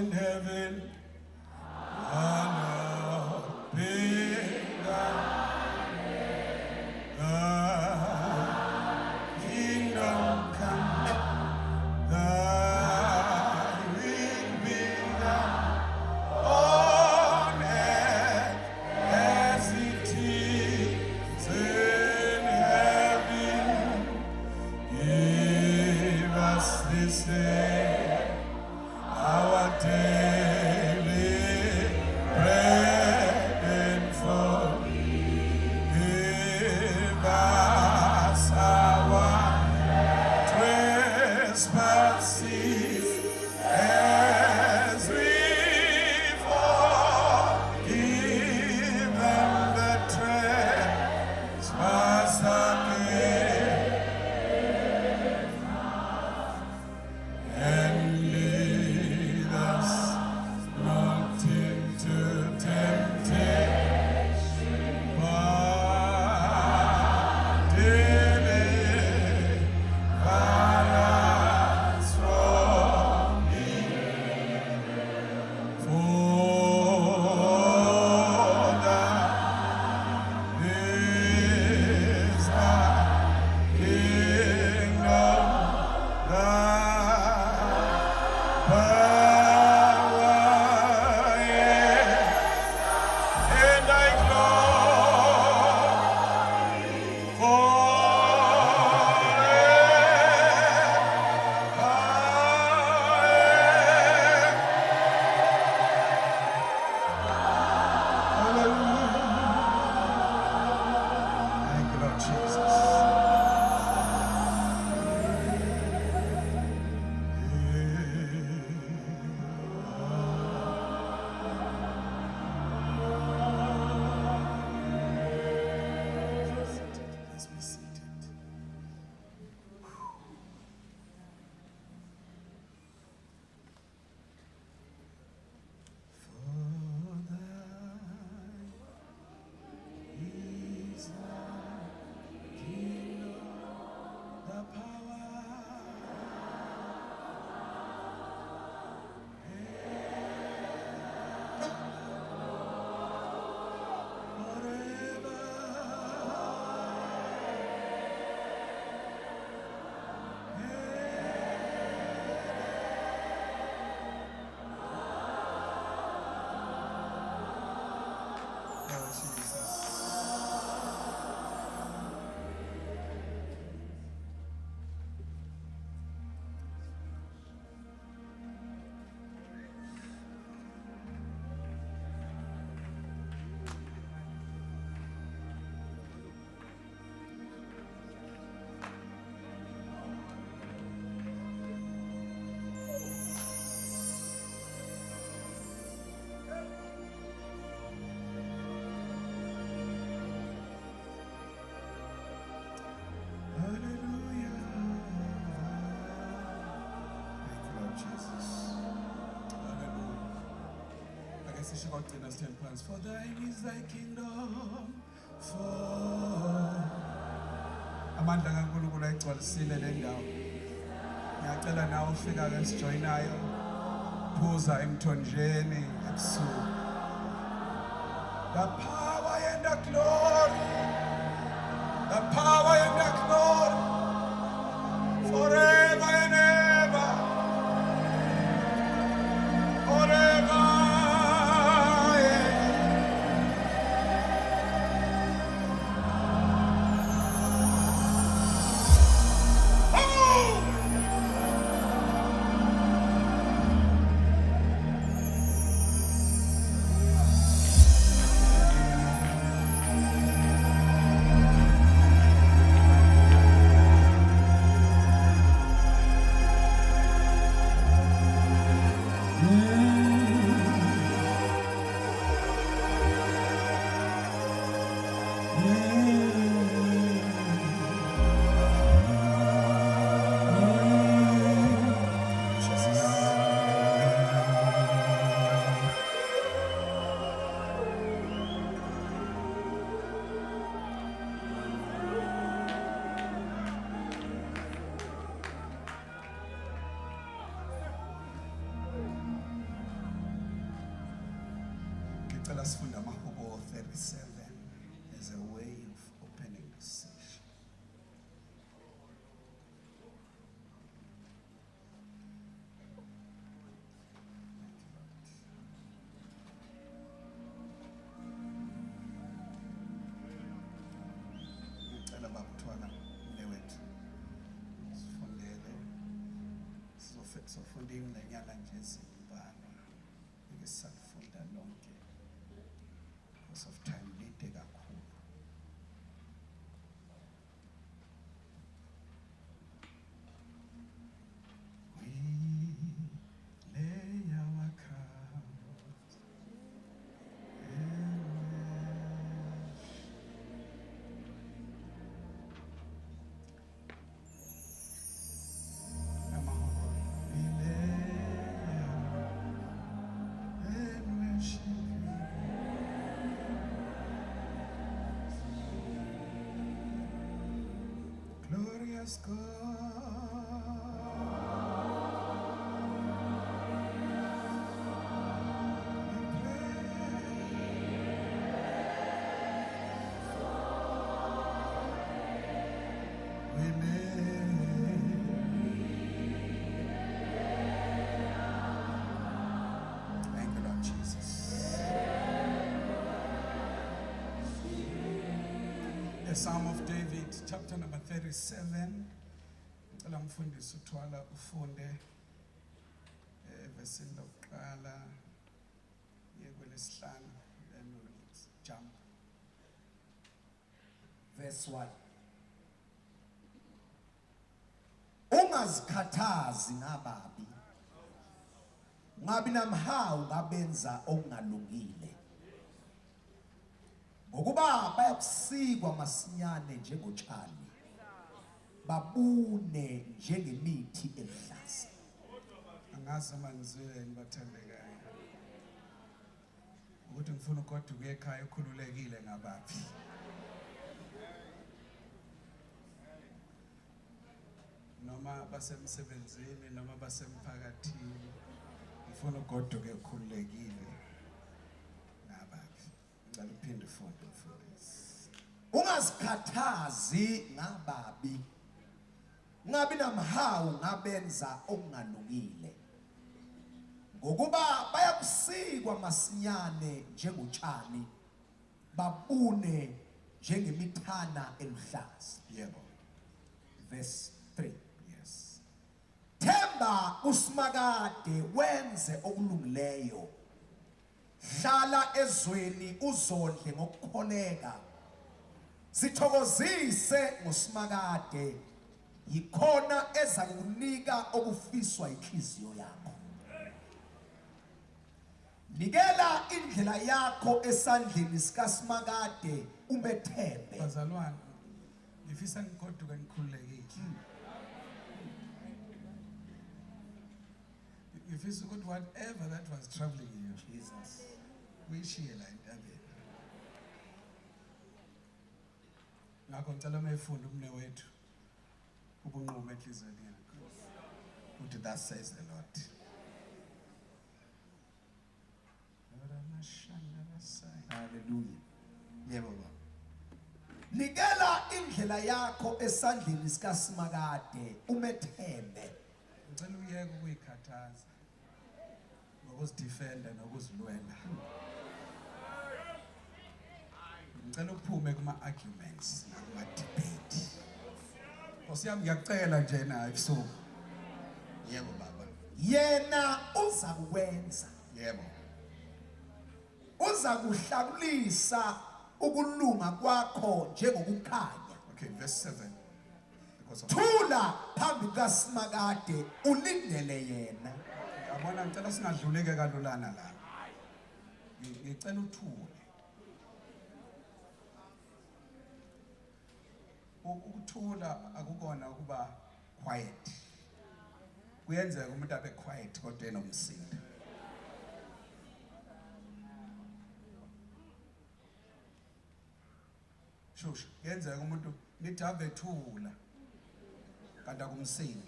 in heaven, hallowed be thy kingdom come, thy will be done on earth as it is in heaven. Give us this day our daily bread, and forgive us our trespasses as we forgive them that trespass against us. And lead us not into temptation, but deliver us from evil. For thine is the kingdom, the power, and thy glory forever. Thank you, Lord Jesus. Let's be seated. For thine is the kingdom, the power, Oh, Jesus. Hallelujah. Thank you, Lord Jesus. Hallelujah. I guess I should go to the 10 plans. For thine is thy kingdom, for amandla kaNkulunkulu ayigcwalisile le ndawo. Ngiyacela nawe ufika-ke sijoyinayo, phuza emthonjeni ebusuku. The power and the glory, the power and the glory, forever and ever, forever. ngicela sifunde amaHubo 37 as a way of opening the session. Ngicela babuthwala mnewethu sifundele sofunda iminyaka nje ezimbalwa bese sifunda lonke because of time lide kakhulu. We lay our crowns and glorious God, we thank you, Lord Jesus. The Psalm of David, chapter number 37. Ngicela mfundisi uthwala ufunde verse lokuqala yekwelesihlanu, then we'll jump. Verse 1. Ungazikhathazi ngababi, ngabi namhawu ngabenza okungalungile, ngokuba bayakusikwa masinyane njengotshani, babune njengemithi eluhlaza. Angazi manizweni bathandekayo ukuthi ngifuna ugoduka uye ekhaya ukhululekile ngababi. Noma basemsebenzini noma basemphakathini ngifuna ugoduka ukhululekile ngababi. Ngicela uphinde ufunde mfundisi. Ungazikhathazi ngababi, ngabi namhawu ngabenza okungalungile, ngokuba bayakusikwa masinyane njengotshani, babune njengemithana eluhlaza. Yebo. Verse 3. Yes. Themba usimakade wenze okulungileyo, hlala ezweni uzondle ngokukholeka, sithokozise ngosimakade, yikhona eza kunika okufiswa inhliziyo yakho. Nikela indlela yakho esandleni sikasimakade umethembe. Bazalwane, ngifisa ngigoduka ngikhululekile. Ngifisa ukuthi whatever that was troubling you, Jesus. uyishiye la entabeni. Ngakho ngicela mayifunda umnewethu ubunquma enhliziyweni yakho ukuthi thus says the Lord. Hallelujah. Yebo baba. Nikela indlela yakho esandleni sikasimakade umethembe. Ngicela uyeke ukuyikhathaza nokuzidefenda nokuzilwela. Ngicela uphume kuma arguments nakuma debate. Nkosi yami ngiyacela nje na ebusuku. Yebo baba. Yena uza kwenza. Yebo. Uza kuhlakulisa ukulunga kwakho njengokukhanya. Okay, verse 7. Because of Thula phambi kasimakade ulindele yena. yabona ngicela singadluleke kalulana la. Ngicela uthule. Ukuthula akukona ukuba quiet. Kuyenzeka umuntu abe quiet kodwa enomsindo. Shushu, kuyenzeka umuntu nithi ave thula kanti akumsindo.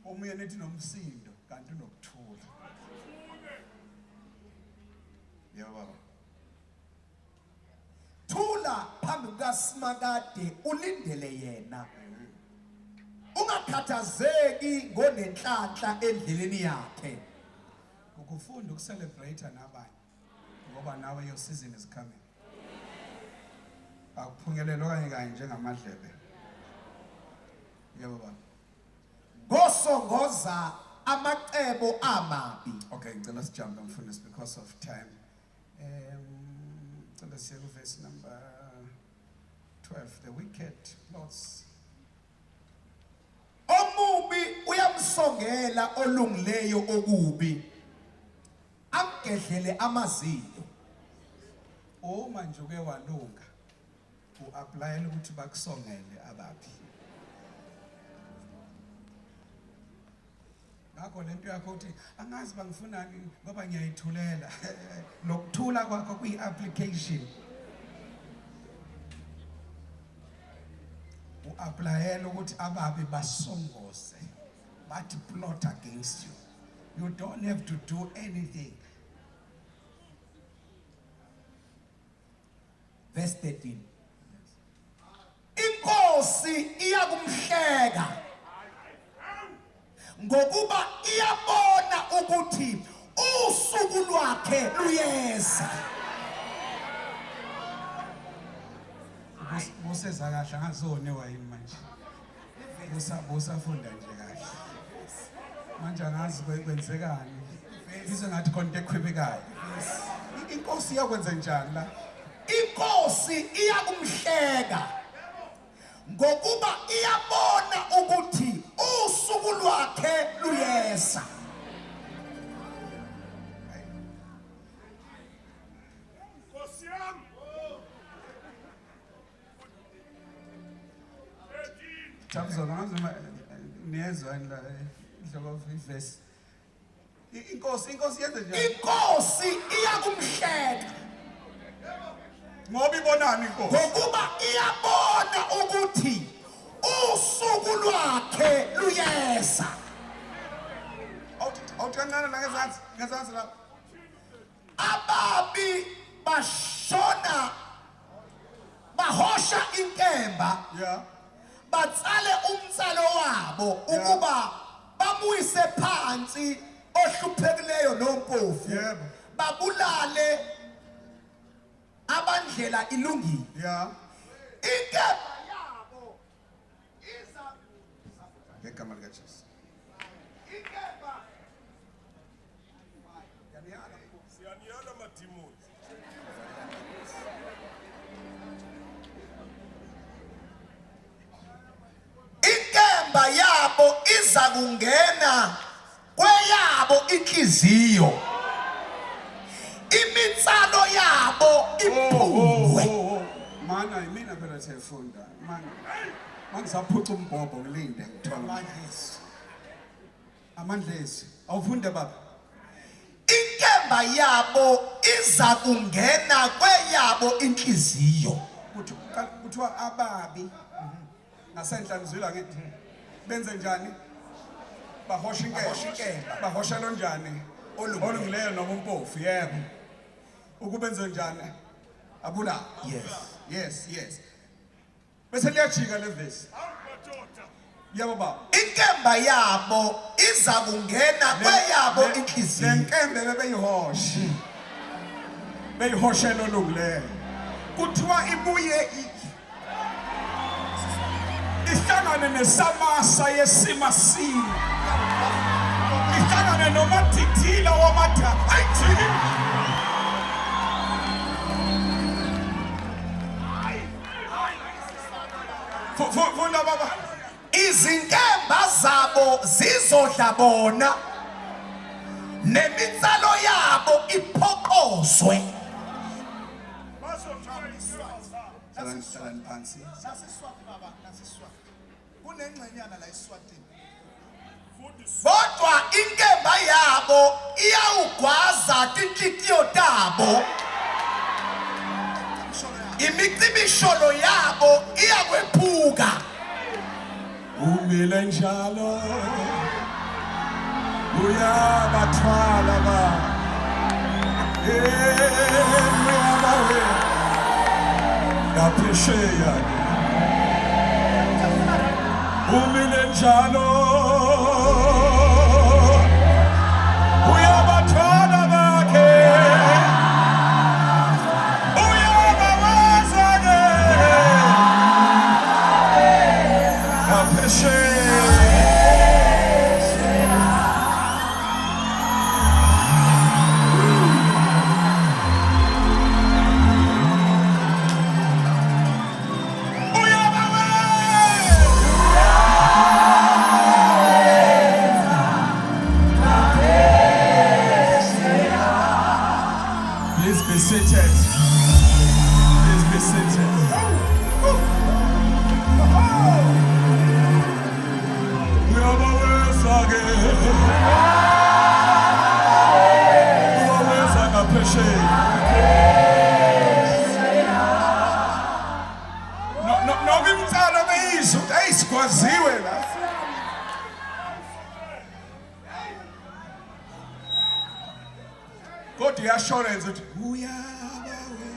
Omunye nithi nomsindo kanti unokuthula. kaSimakade ulindele yena. Ungakhathazeki ngonenhlanhla endleleni yakhe. Ukufunda ukucelebrate nabanye ngoba nawe your season is coming. Akuphungelele okanye kanye njengamadlebe. Yebo baba. Ngosongoza amacebo amabi. Okay, ngicela sijump mfundisi because of time. Ngicela siye ku verse number 12. The wicked plots. Omubi uyamsongela olungileyo okubi. Amgedlele amazinyo. Uma nje uke walunga uapplyela ukuthi bakusongele ababi. Ngakho lento yakho uthi angazi bangifunani ngoba ngiyayithulela. Lokuthula kwakho kuyi-application. Uapplyela ukuthi ababi basongoze. But plot against you. You don't have to do anything. Verse 13. Inkosi iyakumhleka ngokuba iyabona ukuthi usuku lwakhe luyeza. Buseza kahle ngazone wayini manje. Busafunda nje kahle. Manje angazi kwenzekani. Bize ngathi konke ekhwebekayo. Inkosi iyakwenza njani la? Inkosi iyakumhleka ngokuba iyabona ukuthi usuku lwakhe luyeza. Jamzona ngazuma niyezwa la inhloko verse. Inkosi yenze njani? Inkosi iyakumhleka Ngoba ibonani inkosi? ngokuba iyabona ukuthi usuku lwakhe luyeza. Awuthangana la ngezansi la. Ababi bahosha inkemba. Yeah. Batsale umtsalo wabo ukuba bamuyise phansi ohluphekileyo nompofu. Yebo. Babulale abandlela ilungile. Yeah. Inkemba yabo iza Ngegama lika Jesu. inkemba Siyaniyala madimoni. inkemba yabo iza kungena kweyabo inhliziyo. Imitsalo yabo iphuwe. Mana mina phela siyafunda. Mangisaphuca umbhobho ngilinde ngithola amandlesi. Amandlesi. Awufunde baba. Inkemba yabo iza kungena kweyabo inhliziyo. Kuthiwa ababi nasenhla ngizwela ngithi benze njani? Bahosha inkemba. Bahosha lo njani? Olungileyo noma umpofu, yebo. Ukubenze njani? Abula. Yes. Bese liyajika le verse. Yebo baba. Inkemba yabo iza kungena kweyabo inhliziyo. Lenkembe bebeyihosha. Beyihoshela olungileyo. Kuthiwa ibuye ihlangane nesamasa yesimasini. Ihlangane nomatithila wamatha. Funda baba. Izinkemba zabo zizodla bona nemitsalo yabo iphoqozwe. Salani phansi. Nasiswati baba, nasiswati. Kunengcenyana la eSwatini. Kodwa inkemba yabo iyawugwaza tinhliziyo tabo. Imicibisholo yabo iyakwephuka. Umile njalo. Uyabathwala ba. ngaphesheya umile njalo uyabathwala bakhe uyababaza-ke ngaphesheya. Please be seated. Please be seated. Uyabaweza-ke. Uyabaweza ngaphesheya. Noma imithalo beyizwa ukuthi ayisigwaziwe la. Kodwa iyashorenza ukuthi uyabawe.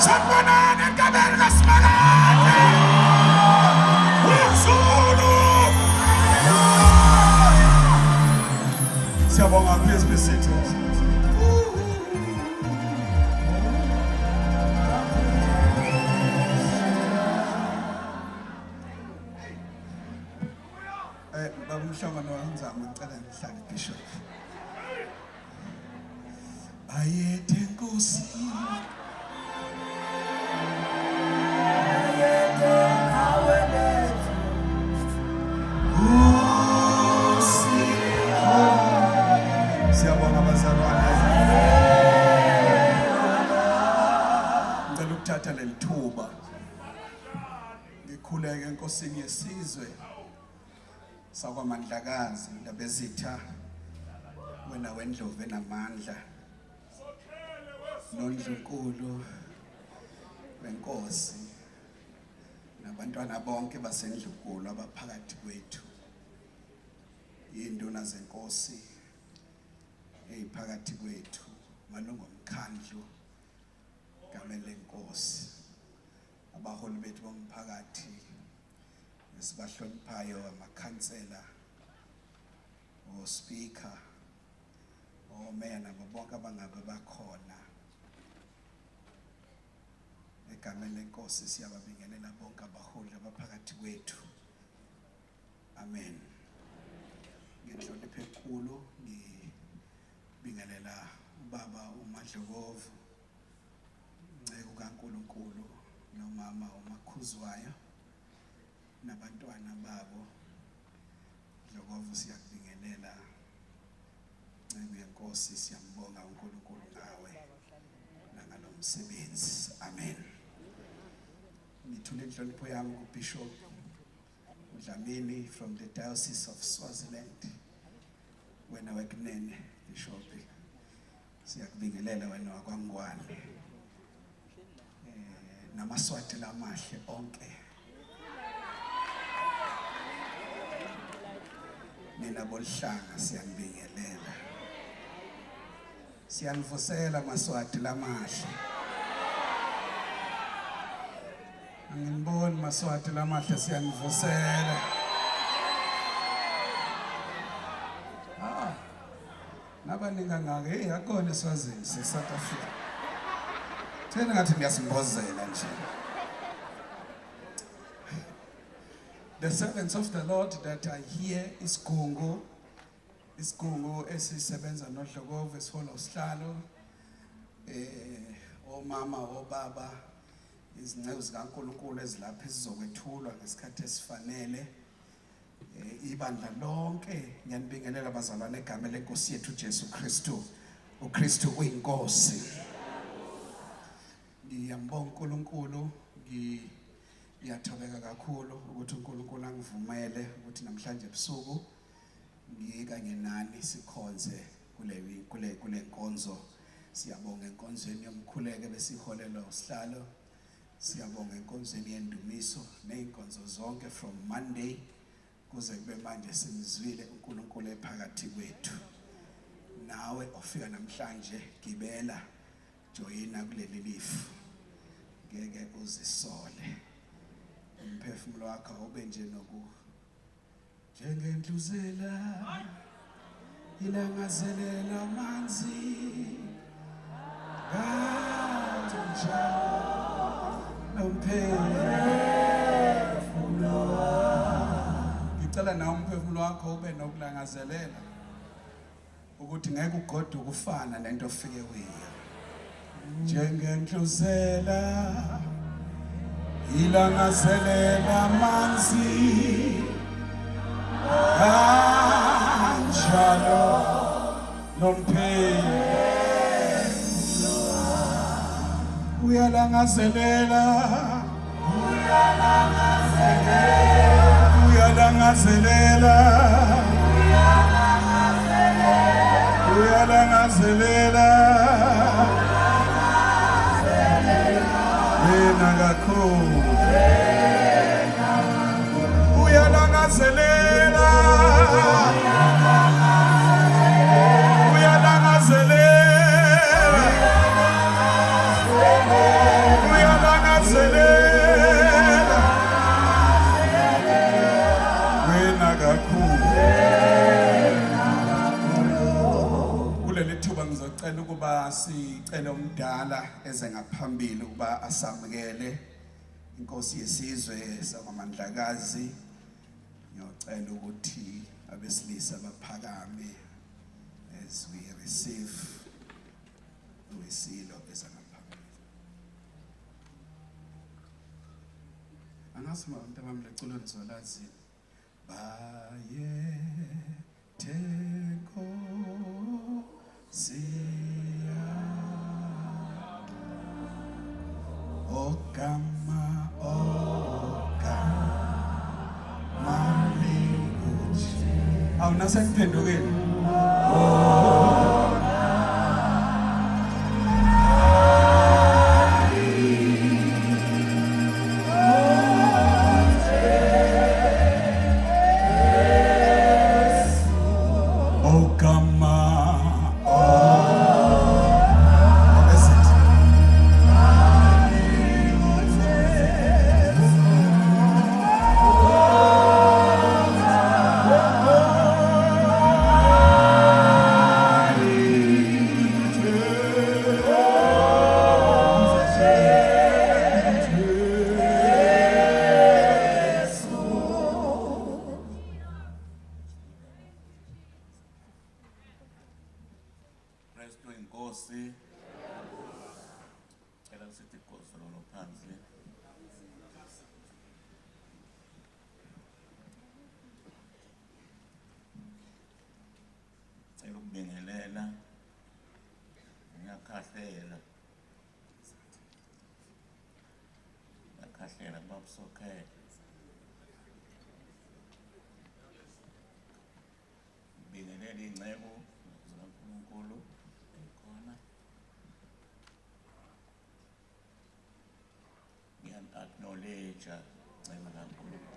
Sanibonani enkabeni kaSimakade. uZulu. Siyabonga, please be seated. Umhlangano wanzama ngicela ngihlale Bishop. Ayethe Nkosi. Ayethe kawelethu. Siyabonga abazalwane. Ngicela ukuthatha leli thuba ngikhuleke enkosini yesizwe sakwaMandlakazi Ndabezitha, wena wendlovu enamandla, noNdlunkulu wenkosi, nabantwana bonke baseNdlunkulu abaphakathi kwethu, induna zenkosi eziphakathi kwethu, malungu omkhandlu gameni lenkosi, abaholi bethu bomphakathi esibahloniphayo, amakhansela, oSpeaker, oMeya nabo bonke abangabe bakhona. Egameni lenkosi siyababingelela bonke abaholi abaphakathi kwethu. Amen. Ngenhlonipho enkulu ngibingelela ubaba uMadlokovu, Nceko kaNkulunkulu, nomama uMakhuzwayo nabantwana babo. Ndlokovu siyakubingelela, Nceko yenkosi siyambonga uNkulunkulu ngawe nangalomsebenzi. Amen. Ngithule inhlonipho yami kuBishop Dlamini from the Diocese of Swaziland. Wena wekunene Bishop, siyakubingelela wena wakwaNgwane. Namaswati lamahle onke. Nina bolhlanga siyanibingelela. Siyanivusela maswati lamahle. Angiboni maswati lamahle siyanivusela. Nabaninga ngake yakona eSwazini seSouth Africa. Thena ngathi ngiyasimbozela nje. The servants of the Lord that are here is Gungu esisebenza noDlokovu esiholo sihlalo, omama obaba, izinceku zikaNkulunkulu ezilapha esizokwethulwa ngesikhathi esifanele. Ibandla lonke ngiyanibingelela abazalwane egameni lenkosi yethu Jesu Kristu. uKristu uyinkosi. Ngiyambonga uNkulunkulu, ngiyathokoza kakhulu ukuthi uNkulunkulu angivumele ukuthi namhlanje ebusuku ngikanye nani sikhonze kule nkonzo. Siyabonga enkonzweni yomkhuleko besiholelwa usihlalo. Siyabonga enkonzweni yendumiso nezinkonzo zonke from Monday kuze kube manje simzwile uNkulunkulu ephakathi kwethu. nawe ofika namhlanje gibela joyina kuleli lifu ngeke uzisole umphefumulo wakho ube nje noku njengendluzela ilangazelela amanzi kanjalo nomphefumulo ngicela nawe umphefumulo wakho ube nokulangazelela ukuthi ngeke ugoduke ufana nento ofike kuyiyo njengendluzela ilangazelela amanzi kanjalo nomphefumulo uyalangazelela yena kakhulu uyalangazelela wena kakhulu kuleli thuba ngizocela ukuba sicele umdala eze ngaphambili ukuba asamukele inkosi yesizwe sakwaMandlakazi ngiyocela ukuthi abesilisa baphakame as we receive uwesilo ezangaphambili angasima abantu abamleculo nizolazi baye teko siya okama minguji awunasengiphendukeni Inkosi cela sithi inkosi lo phansi cela ukubingelela ngiyakhahlela babusokhela bingelela ingcebo zikaNkulunkulu ekhona acknowledge inceba kaNkulunkulu